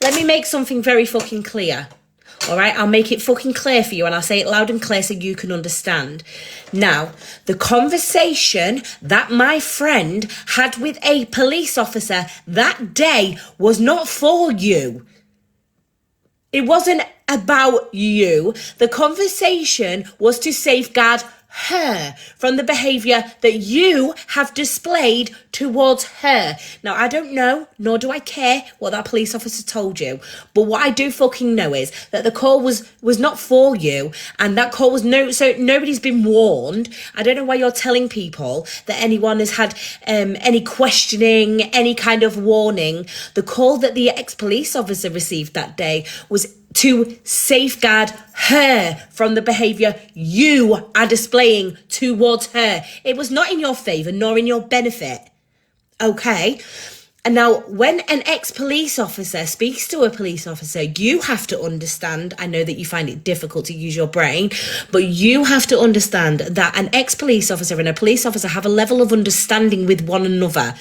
Let me make something very fucking clear. All right, I'll make it fucking clear for you, and I'll say it loud and clear so you can understand. Now, the conversation that my friend had with a police officer that day was not for you. It wasn't about you. The conversation was to safeguard her from the behaviour that you have displayed towards her. Now, I don't know, nor do I care what that police officer told you, but what I do fucking know is that the call was not for you, and that call was so nobody's been warned. I don't know why you're telling people that anyone has had any questioning, any kind of warning. The call that the ex-police officer received that day was to safeguard her from the behaviour you are displaying towards her. It was not in your favour nor in your benefit. Okay? And now, when an ex-police officer speaks to a police officer, you have to understand, I know that you find it difficult to use your brain, but you have to understand that an ex-police officer and a police officer have a level of understanding with one another.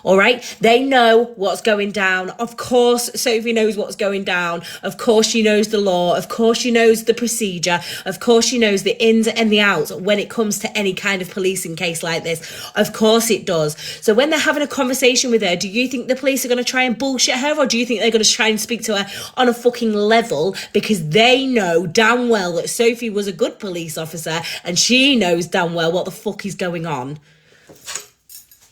All right, they know what's going down. Of course, Sophie knows what's going down. Of course, she knows the law. Of course, she knows the procedure. Of course, she knows the ins and the outs when it comes to any kind of policing case like this. Of course it does. So when they're having a conversation with her, do you think the police are going to try and bullshit her, or do you think they're going to try and speak to her on a fucking level because they know damn well that Sophie was a good police officer and she knows damn well what the fuck is going on?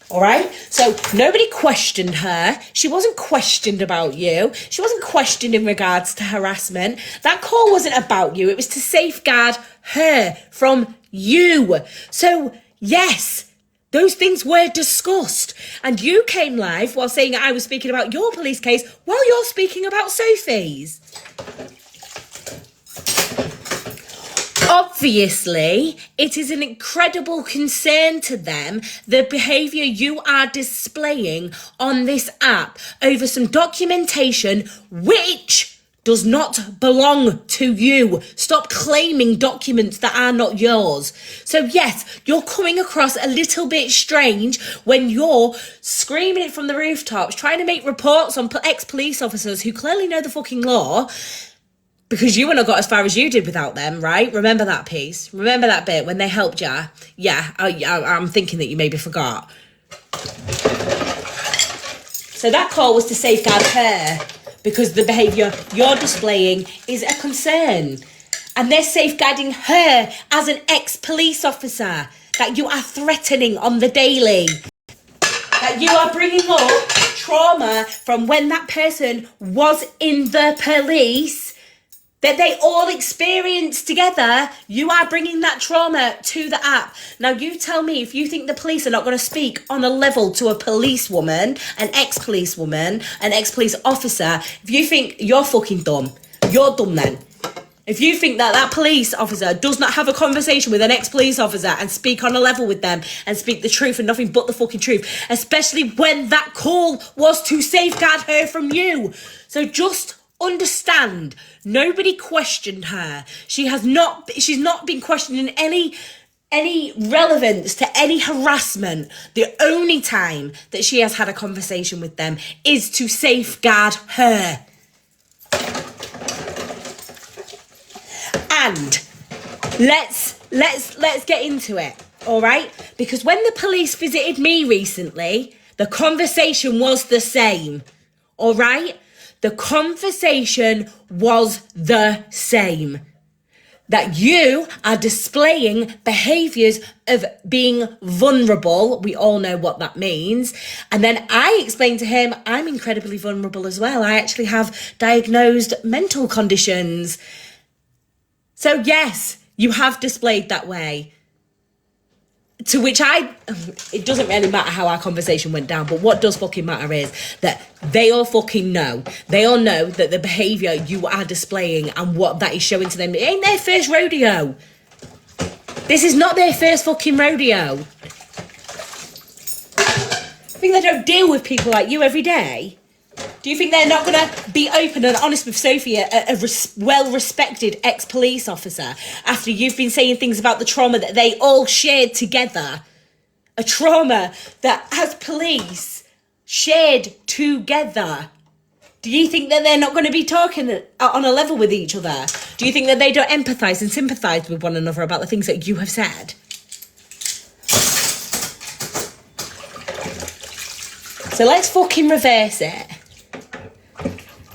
All right, so nobody questioned her. She wasn't questioned about you. She wasn't questioned in regards to harassment. That call wasn't about you. It was to safeguard her from you. So, yes, those things were discussed. And you came live while saying I was speaking about your police case while you're speaking about Sophie's. Obviously, it is an incredible concern to them, the behaviour you are displaying on this app over some documentation which does not belong to you. Stop claiming documents that are not yours. So yes, you're coming across a little bit strange when you're screaming it from the rooftops, trying to make reports on ex-police officers who clearly know the fucking law, because you wouldn't have got as far as you did without them, right? Remember that piece? Remember that bit when they helped you? Yeah, I'm thinking that you maybe forgot. So that call was to safeguard her because the behaviour you're displaying is a concern. And they're safeguarding her as an ex-police officer that you are threatening on the daily. That you are bringing up trauma from when that person was in the police that they all experienced together. You are bringing that trauma to the app. Now, you tell me if you think the police are not going to speak on a level to a policewoman, an ex-policewoman, an ex-police officer. If you think you're fucking dumb, you're dumb then. If you think that that police officer does not have a conversation with an ex-police officer and speak on a level with them and speak the truth and nothing but the fucking truth, especially when that call was to safeguard her from you. So just understand, nobody questioned her. She's not been questioned in any relevance to any harassment. The only time that she has had a conversation with them is to safeguard her. And let's get into it, all right? Because when the police visited me recently, the conversation was the same, all right? The conversation was the same. That you are displaying behaviours of being vulnerable. We all know what that means. And then I explained to him, I'm incredibly vulnerable as well. I actually have diagnosed mental conditions. So yes, you have displayed that way. To which it doesn't really matter how our conversation went down, but what does fucking matter is that they all fucking know. They all know that the behaviour you are displaying and what that is showing to them, it ain't their first rodeo. This is not their first fucking rodeo. I think they don't deal with people like you every day. Do you think they're not going to be open and honest with Sophie, a well-respected ex-police officer, after you've been saying things about the trauma that they all shared together? A trauma that, as police, shared together. Do you think that they're not going to be talking on a level with each other? Do you think that they don't empathise and sympathise with one another about the things that you have said? So let's fucking reverse it.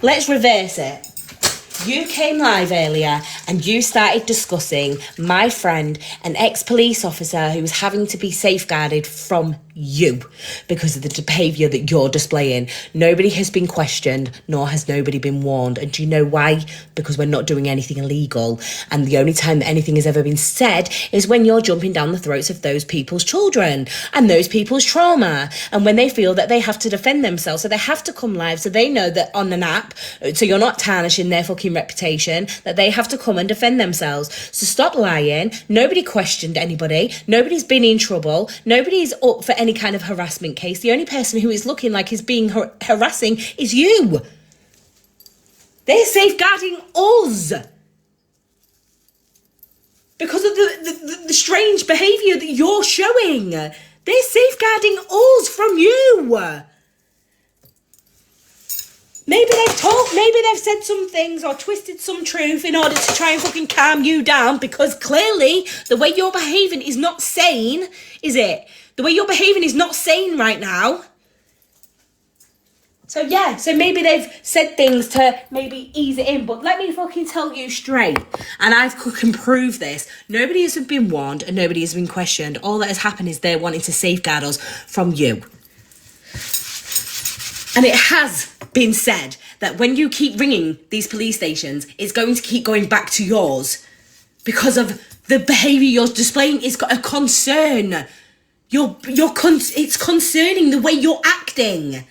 Let's reverse it. You came live earlier and you started discussing my friend, an ex-police officer who was having to be safeguarded from you because of the behaviour that you're displaying. Nobody has been questioned, nor has nobody been warned. And do you know why? Because we're not doing anything illegal. And the only time that anything has ever been said is when you're jumping down the throats of those people's children and those people's trauma. And when they feel that they have to defend themselves, so they have to come live, so they know that on an app, so you're not tarnishing their fucking reputation, that they have to come and defend themselves. So stop lying. Nobody questioned anybody. Nobody's been in trouble. Nobody's up for any kind of harassment case. The only person who is looking like is being harassing is you. They're safeguarding us because of the strange behaviour that you're showing. They're safeguarding us from you. Maybe they've talked, maybe they've said some things or twisted some truth in order to try and fucking calm you down, because clearly the way you're behaving is not sane, is it? The way you're behaving is not sane right now. So yeah, so maybe they've said things to maybe ease it in, but let me fucking tell you straight, and I can prove this. Nobody has been warned and nobody has been questioned. All that has happened is they're wanting to safeguard us from you. And it has been said that when you keep ringing these police stations, it's going to keep going back to yours because of the behaviour you're displaying. It's got a concern. It's concerning the way you're acting.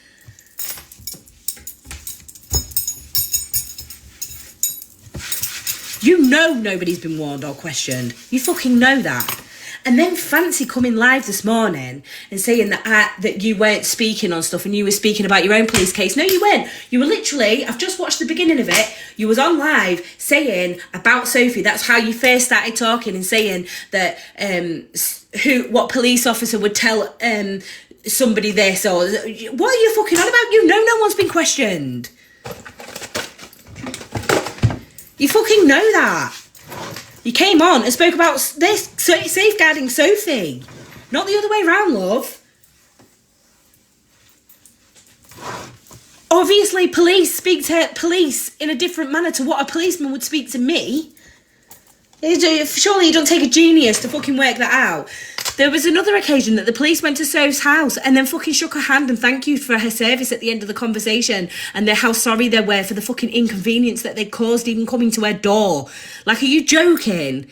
You know nobody's been warned or questioned. You fucking know that. And then fancy coming live this morning and saying that you weren't speaking on stuff and you were speaking about your own police case. No, you weren't. You were literally, I've just watched the beginning of it, you was on live saying about Sophie. That's how you first started talking and saying that what police officer would tell somebody this, or what are you fucking on about? You know no one's been questioned. You fucking know that. You came on and spoke about this safeguarding Sophie. Not the other way around, love. Obviously, police speak to police in a different manner to what a policeman would speak to me. Surely you don't take a genius to fucking work that out. There was another occasion that the police went to Soph's house and then fucking shook her hand and thanked you for her service at the end of the conversation, and how sorry they were for the fucking inconvenience that they'd caused even coming to her door. Like, are you joking?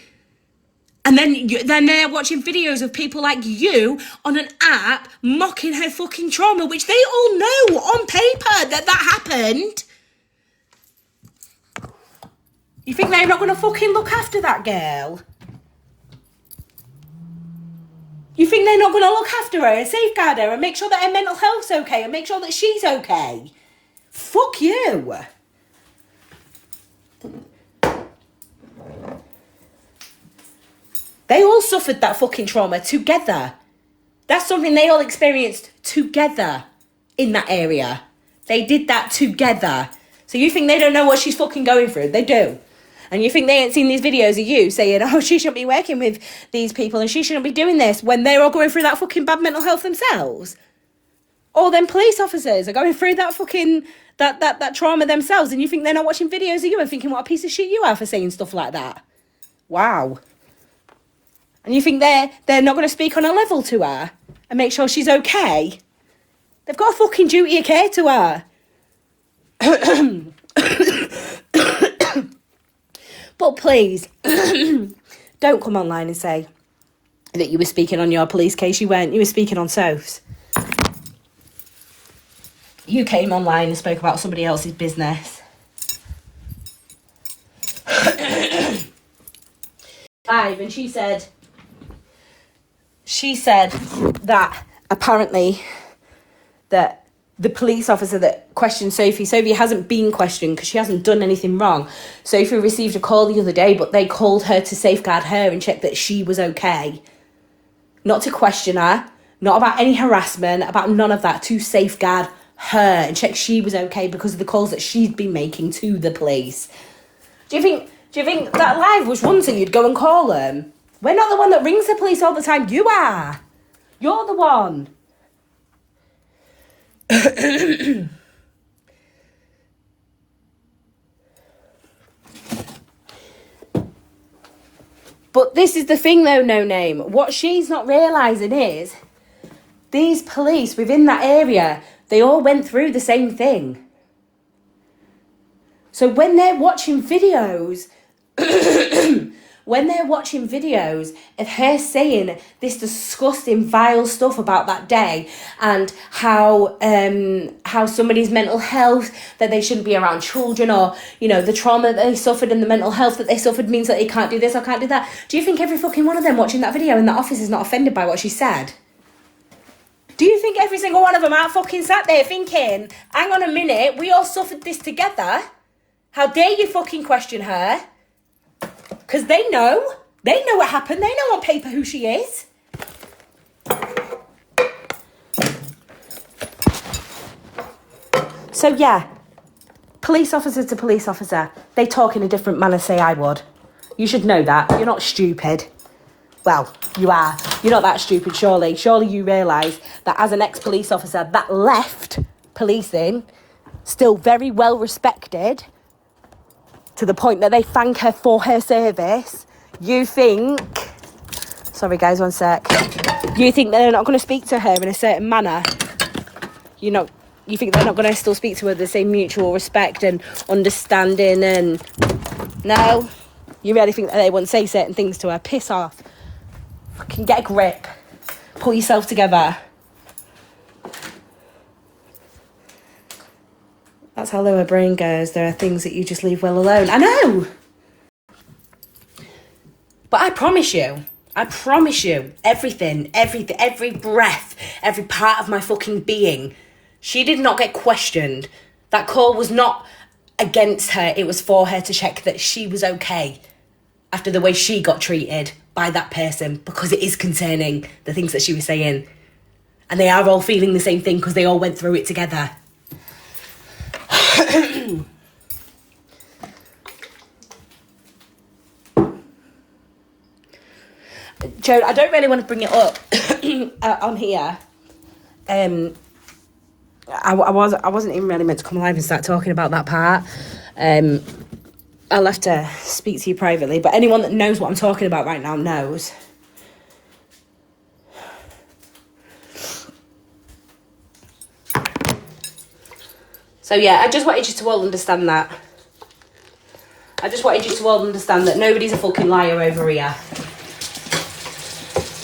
And then they're watching videos of people like you on an app mocking her fucking trauma, which they all know on paper that happened. You think they're not going to fucking look after that girl? You think they're not going to look after her and safeguard her and make sure that her mental health's okay and make sure that she's okay? Fuck you. They all suffered that fucking trauma together. That's something they all experienced together in that area. They did that together. So you think they don't know what she's fucking going through? They do. And you think they ain't seen these videos of you saying, oh, she shouldn't be working with these people and she shouldn't be doing this, when they're all going through that fucking bad mental health themselves? All them police officers are going through that fucking, that trauma themselves, and you think they're not watching videos of you and thinking what a piece of shit you are for saying stuff like that? Wow. And you think they're not going to speak on a level to her and make sure she's okay? They've got a fucking duty of care to her. But please, don't come online and say that you were speaking on your police case. You weren't. You were speaking on Soph's. You came online and spoke about somebody else's business. Live, and she said that apparently that the police officer that questioned Sophie hasn't been questioned because she hasn't done anything wrong. Sophie received a call the other day, but they called her to safeguard her and check that she was okay. Not to question her, not about any harassment, about none of that, to safeguard her and check she was okay because of the calls that she'd been making to the police. Do you think that live was wanting you'd go and call them? We're not the one that rings the police all the time. You are. You're the one. But this is the thing though, No Name. What she's not realising is these police within that area, they all went through the same thing. So when they're watching videos, of her saying this disgusting, vile stuff about that day and how somebody's mental health, that they shouldn't be around children, or, you know, the trauma that they suffered and the mental health that they suffered means that they can't do this or can't do that. Do you think every fucking one of them watching that video in that office is not offended by what she said? Do you think every single one of them aren't fucking sat there thinking, hang on a minute, we all suffered this together? How dare you fucking question her? Because they know what happened. They know on paper who she is. So yeah, police officer to police officer, they talk in a different manner, say I would. You should know that. You're not stupid. Well, you are. You're not that stupid, surely. Surely you realise that as an ex-police officer that left policing, still very well respected, to the point that they thank her for her service, you think... Sorry, guys, one sec. You think they're not going to speak to her in a certain manner? You think they're not going to still speak to her with the same mutual respect and understanding and... No? You really think that they won't say certain things to her? Piss off. Fucking get a grip. Pull yourself together. That's how low her brain goes. There are things that you just leave well alone. I know! But I promise you, everything, every breath, every part of my fucking being, she did not get questioned. That call was not against her. It was for her to check that she was okay after the way she got treated by that person, because it is concerning, the things that she was saying. And they are all feeling the same thing because they all went through it together. Joe, I don't really want to bring it up on here. I wasn't even really meant to come live and start talking about that part. I'll have to speak to you privately, but anyone that knows what I'm talking about right now knows. So yeah, I just wanted you to all understand that. I just wanted you to all understand that nobody's a fucking liar over here.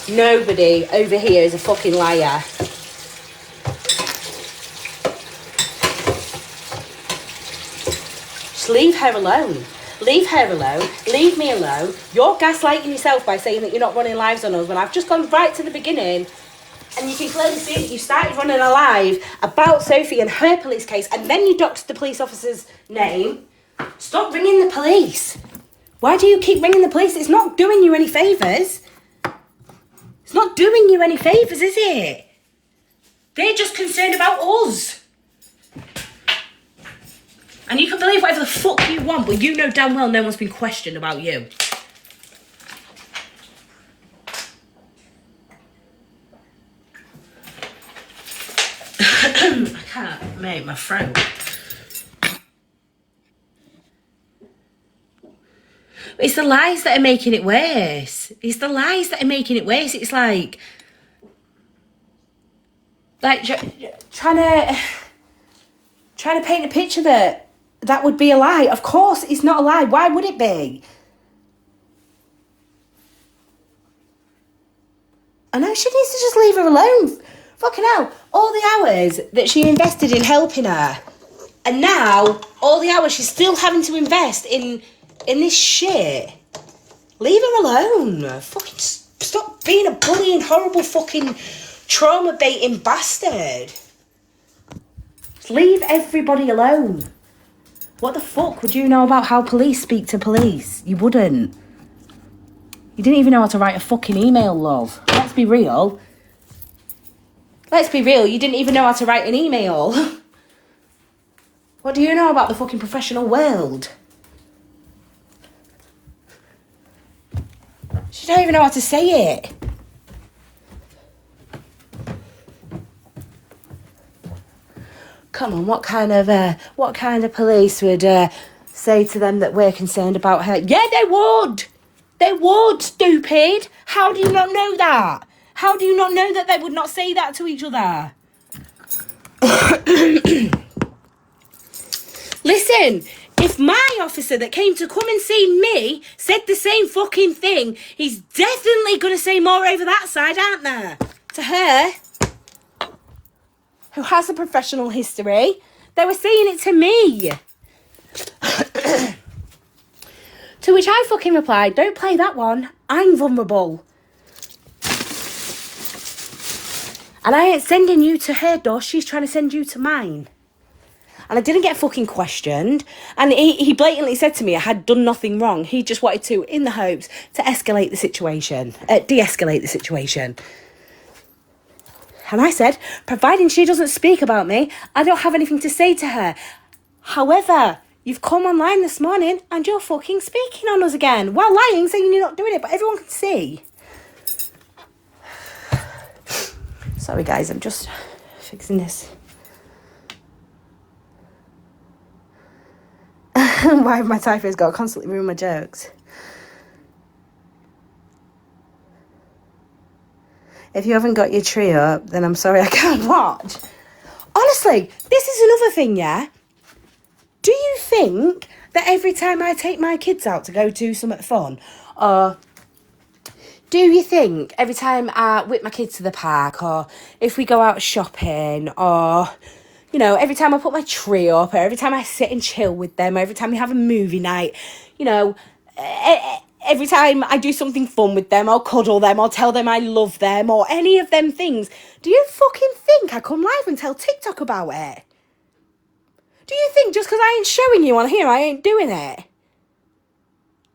Nobody over here is a fucking liar. Just leave her alone. Leave her alone. Leave me alone. You're gaslighting yourself by saying that you're not running lives on us when I've just gone right to the beginning. And you can clearly see that you started running a live about Sophie and her police case, and then you doxed the police officer's name. Stop ringing the police. Why do you keep ringing the police? It's not doing you any favours. It's not doing you any favours, is it? They're just concerned about us. And you can believe whatever the fuck you want, but you know damn well no one's been questioned about you. I can't make my throat. It's the lies that are making it worse. It's the lies that are making it worse. It's like trying to paint a picture that would be a lie. Of course it's not a lie. Why would it be? I know, she needs to just leave her alone. Fucking hell. All the hours that she invested in helping her, and now all the hours she's still having to invest in this shit. Leave her alone. Fucking stop being a bullying, horrible fucking trauma-baiting bastard. Just leave everybody alone. What the fuck would you know about how police speak to police? You wouldn't. You didn't even know how to write a fucking email, love. Let's be real. Let's be real, you didn't even know how to write an email. What do you know about the fucking professional world? She don't even know how to say it. Come on, what kind of police would say to them that we're concerned about her? Yeah, they would. They would, stupid. How do you not know that? How do you not know that they would not say that to each other? Listen, if my officer that came to come and see me said the same fucking thing, he's definitely going to say more over that side, aren't there? To her, who has a professional history, they were saying it to me. To which I fucking replied, don't play that one. I'm vulnerable. And I ain't sending you to her door. She's trying to send you to mine. And I didn't get fucking questioned. And he blatantly said to me I had done nothing wrong. He just wanted to, in the hopes, to escalate the situation. De-escalate the situation. And I said, providing she doesn't speak about me, I don't have anything to say to her. However, you've come online this morning and you're fucking speaking on us again. While lying, saying you're not doing it, but everyone can see. Sorry guys, I'm just fixing this. Why have my typho's got to constantly ruin my jokes? If you haven't got your tree up, then I'm sorry I can't watch. Honestly, this is another thing, yeah? Do you think that every time I take my kids out to go do something fun, or do you think every time I whip my kids to the park, or if we go out shopping, or, you know, every time I put my tree up, or every time I sit and chill with them, or every time we have a movie night, you know, every time I do something fun with them, I'll cuddle them, I'll tell them I love them, or any of them things, do you fucking think I come live and tell TikTok about it? Do you think just because I ain't showing you on here, I ain't doing it?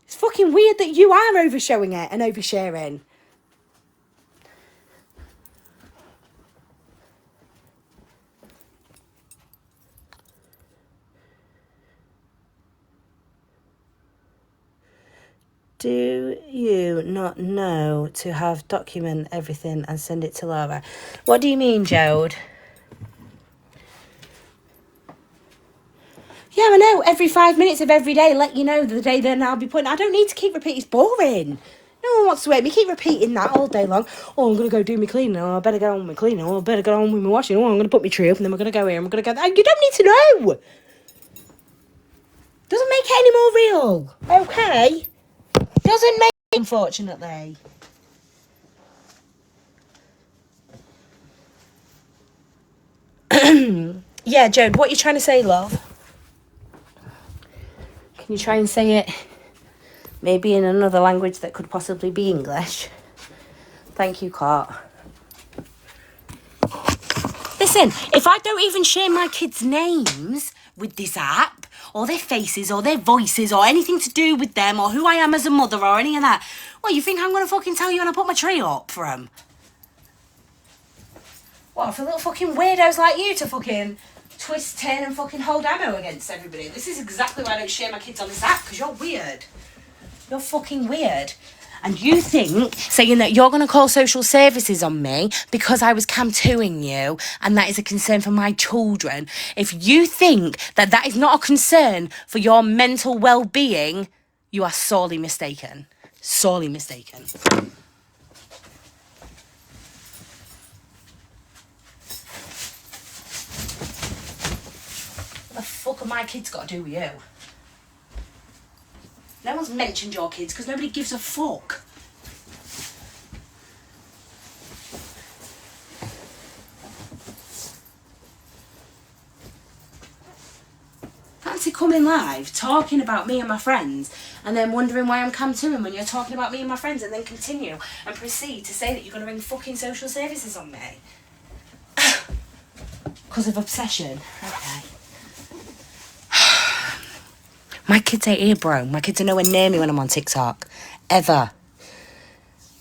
It's fucking weird that you are overshowing it and oversharing. Do you not know to have document everything and send it to Laura? What do you mean, Jode? Yeah, I know. Every 5 minutes of every day, let you know the day then I'll be putting. I don't need to keep repeating. It's boring. No one wants to hear me keep repeating that all day long. Oh, I'm going to go do my cleaning. Oh, I better get on with my cleaning. Oh, I better get on with my washing. Oh, I'm going to put my tree up and then we're going to go here. I'm going to go there. You don't need to know. Doesn't make it any more real. Okay? Doesn't make it, unfortunately. Yeah, Jode, what are you trying to say, love? Can you try and say it maybe in another language that could possibly be English? Thank you, Cart. Listen, if I don't even share my kids' names with this app, or their faces, or their voices, or anything to do with them, or who I am as a mother, or any of that, well, you think I'm going to fucking tell you when I put my tree up for them? What, for little fucking weirdos like you to fucking twist, turn, and fucking hold ammo against everybody? This is exactly why I don't share my kids on this app, because you're weird. You're fucking weird. And you think, saying that you're going to call social services on me because I was cam-2ing you and that is a concern for my children, if you think that that is not a concern for your mental well-being, you are sorely mistaken. Sorely mistaken. What the fuck have my kids got to do with you? No one's mentioned your kids because nobody gives a fuck. Fancy coming live, talking about me and my friends, and then wondering why I'm cam-2ing when you're talking about me and my friends, and then continue and proceed to say that you're going to ring fucking social services on me. Because of obsession. Okay. My kids ain't here, bro. My kids are nowhere near me when I'm on TikTok. Ever.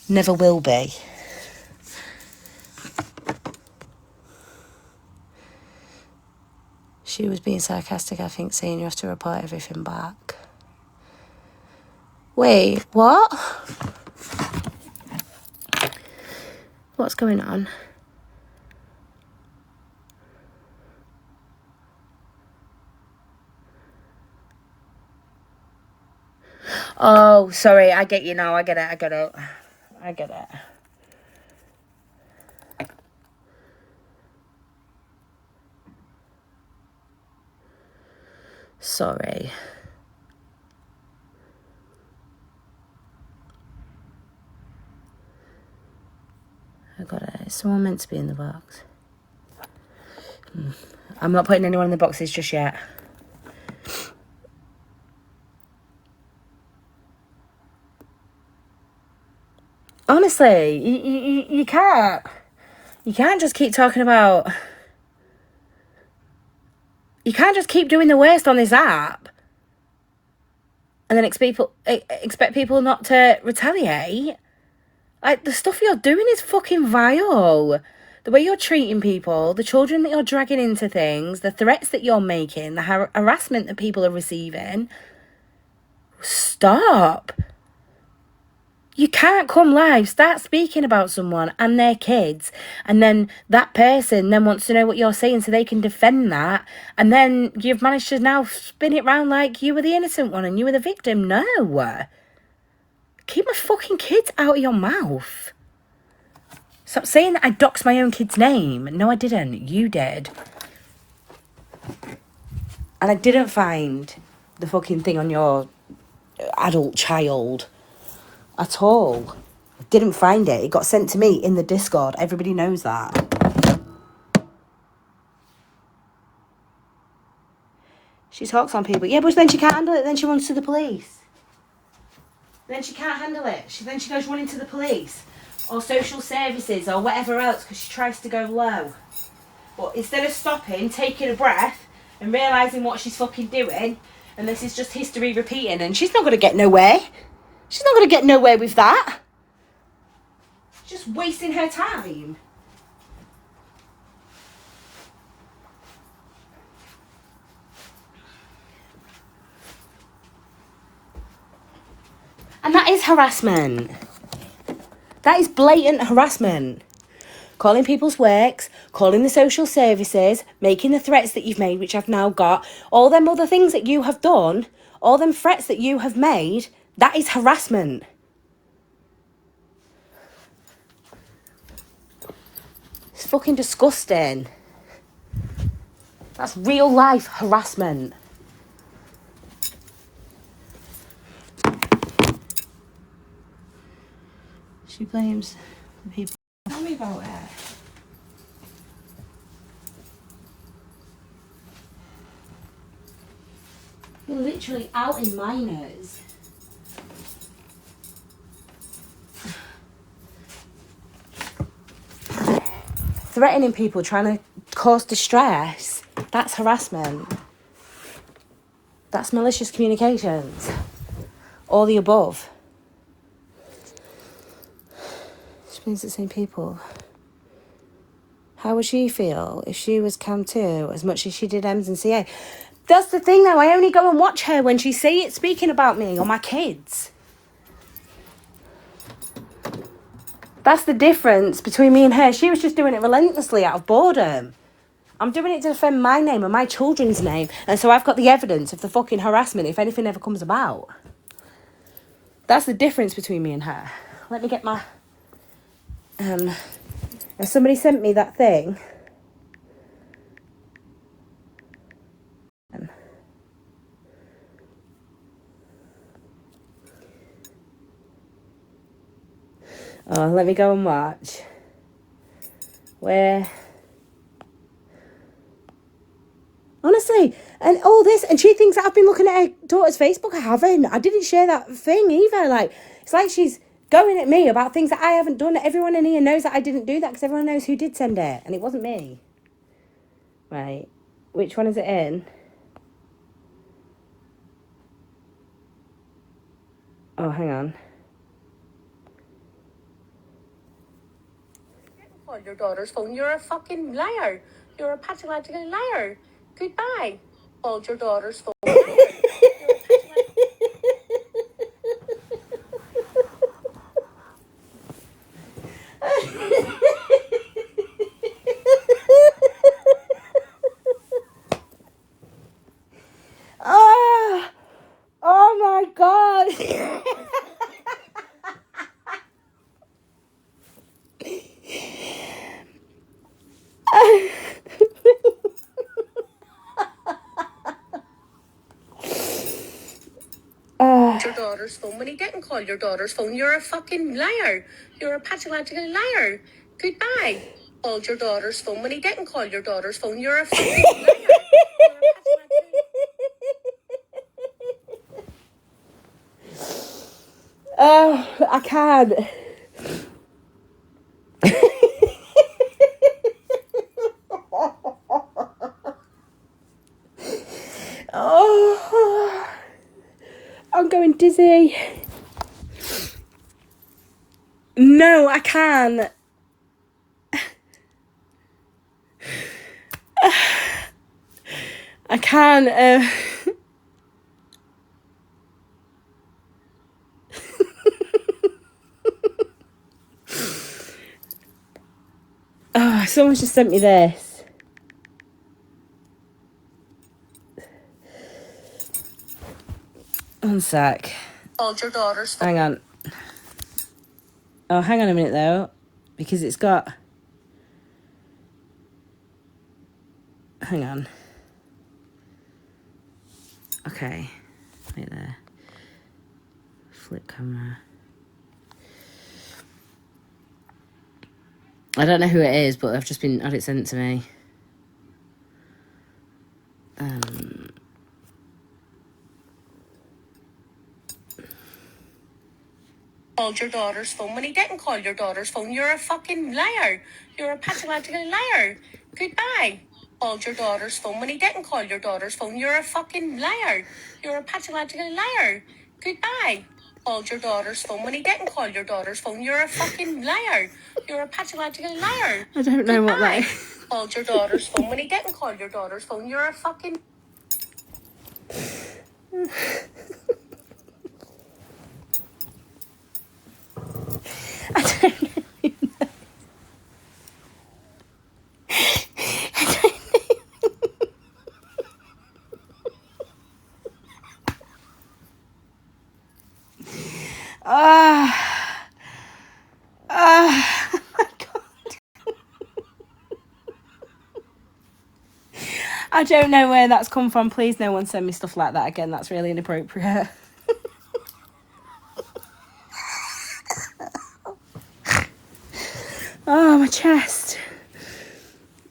Never will be. She was being sarcastic, I think, saying you have to report everything back. Wait, what? What's going on? Oh, sorry, I get you now. I get it. Sorry. I got it. Is someone meant to be in the box? I'm not putting anyone in the boxes just yet. Honestly, you can't. You can't just keep talking about... You can't just keep doing the worst on this app and then expect people not to retaliate. Like, the stuff you're doing is fucking vile. The way you're treating people, the children that you're dragging into things, the threats that you're making, the harassment that people are receiving. Stop. You can't come live, start speaking about someone and their kids, and then that person then wants to know what you're saying so they can defend that, and then you've managed to now spin it round like you were the innocent one and you were the victim. No. Keep my fucking kids out of your mouth. Stop saying that I doxed my own kid's name. No, I didn't. You did. And I didn't find the fucking thing on your adult child at all. I didn't find it. It got sent to me in the Discord. Everybody knows that. She talks on people. Yeah, but then she can't handle it. Then she runs to the police. Then she can't handle it. Then she goes running to the police or social services or whatever else because she tries to go low. But instead of stopping, taking a breath and realising what she's fucking doing, and this is just history repeating, and she's not going to get nowhere. She's not going to get nowhere with that. She's just wasting her time. And that is harassment. That is blatant harassment. Calling people's works, calling the social services, making the threats that you've made, which I've now got, all them other things that you have done, all them threats that you have made, that is harassment. It's fucking disgusting. That's real life harassment. She blames the people. Tell me about it. You're literally outing minors. Threatening people, trying to cause distress. That's harassment. That's malicious communications. All the above. She means the same people. How would she feel if she was Cam too, as much as she did Ems and CA? That's the thing though, I only go and watch her when she's speaking about me or my kids. That's the difference between me and her. She was just doing it relentlessly out of boredom. I'm doing it to defend my name and my children's name. And so I've got the evidence of the fucking harassment if anything ever comes about. That's the difference between me and her. Let me get my... somebody sent me that thing. Oh, let me go and watch. Where? Honestly, and all this, and she thinks that I've been looking at her daughter's Facebook. I haven't. I didn't share that thing either. Like, it's like she's going at me about things that I haven't done. Everyone in here knows that I didn't do that because everyone knows who did send it, and it wasn't me. Right. Which one is it in? Oh, hang on. On your daughter's phone, you're a fucking liar. You're a pathological liar. Goodbye. Called your daughter's phone. Oh, oh my God. Your daughter's phone when he didn't call your daughter's phone. You're a fucking liar. You're a pathological liar. Goodbye. Called your daughter's phone when he didn't call your daughter's phone. You're a fucking liar. You're a pathological... Oh, I can't. Oh, I'm going dizzy. No, I can't. I can't. Oh, someone just sent me this. One sec. Called your daughter's phone. Hang on. Oh, hang on a minute though, because it's got... Hang on. Okay. Wait there. Flip camera. I don't know who it is, but I've just been had it sent to me. Called your daughter's phone when he didn't call your daughter's phone. You're a fucking liar. You're a pathological liar. Goodbye. Called your daughter's phone when he didn't call your daughter's phone. You're a fucking liar. You're a pathological liar. Goodbye. Called your daughter's phone when he didn't call your daughter's phone. You're a fucking liar. You're a pathological liar. I don't know what that is. Called your daughter's phone when he didn't call your daughter's phone. You're a fucking... I don't know. Oh my God. I don't know where that's come from. Please, no one send me stuff like that again. That's really inappropriate. Oh, my chest.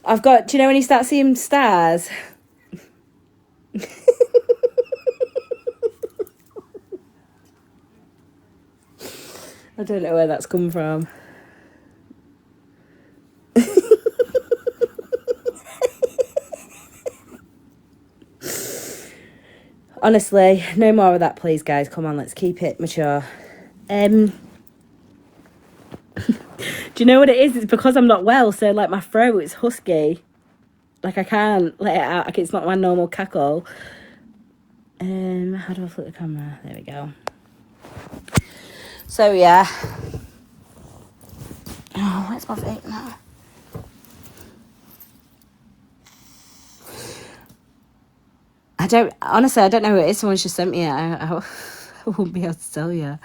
I've got... Do you know when you start seeing stars? I don't know where that's come from. Honestly, no more of that, please, guys. Come on, let's keep it mature. Do you know what it is? It's because I'm not well, so like my throat is husky. Like I can't let it out. Like it's not my normal cackle. How do I flip the camera? There we go. So yeah. Oh, where's my vape now? I don't know who it is. Someone's just sent me it. I won't be able to tell you.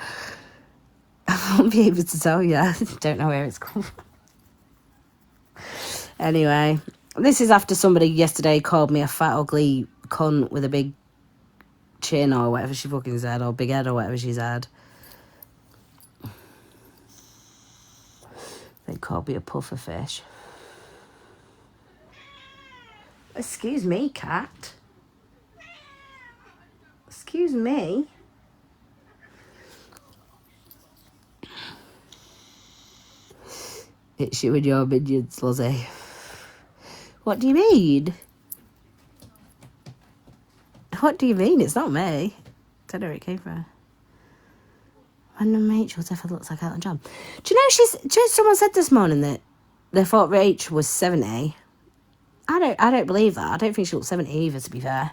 I won't be able to tell you. I don't know where it's come from. Anyway, this is after somebody yesterday called me a fat, ugly cunt with a big chin or whatever she fucking said, or big head or whatever she's had. They called me a puffer fish. Excuse me, cat. Excuse me. It's you and your minions, Lozzie. What do you mean? What do you mean? It's not me. Don't know where it came from. Random Rachel definitely looks like Elton John. Do you know someone said this morning that they thought Rach was 70. I don't believe that. I don't think she looks 70 either, to be fair.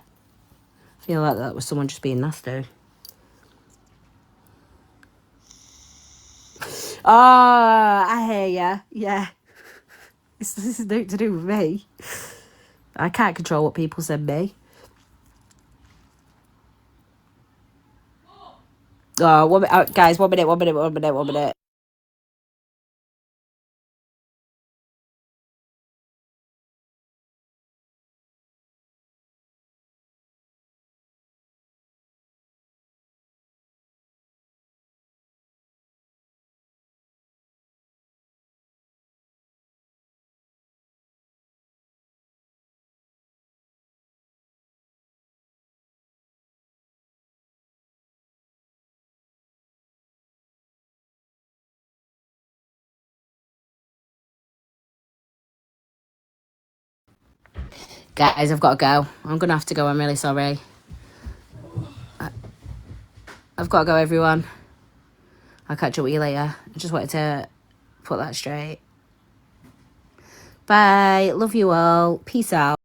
I feel like that was someone just being nasty. Oh, I hear ya. Yeah. This is nothing to do with me. I can't control what people send me. Oh, guys, 1 minute. Guys, I've got to go. I'm going to have to go. I'm really sorry. I've got to go, everyone. I'll catch up with you later. I just wanted to put that straight. Bye. Love you all. Peace out.